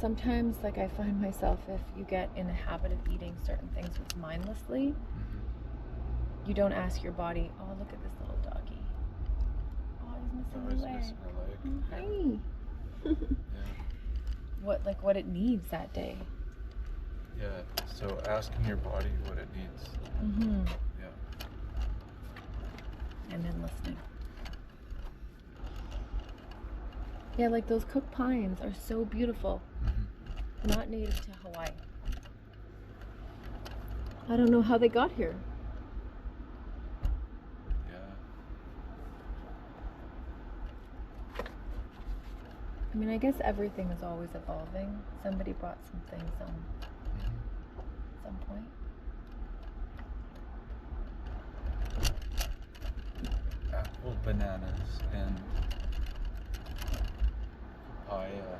sometimes, like, I find myself, if you get in the habit of eating certain things mindlessly, you don't ask your body, oh, look at this little doggy. Oh, he's missing a leg. Hi. Yeah. What it needs that day. Yeah, so asking your body what it needs. Mm-hmm. Yeah. And then listening. Yeah, like those cooked pines are so beautiful. Not native to Hawaii. I don't know how they got here. Yeah. I mean, I guess everything is always evolving. Somebody brought some things on some point. Apple, bananas, and papaya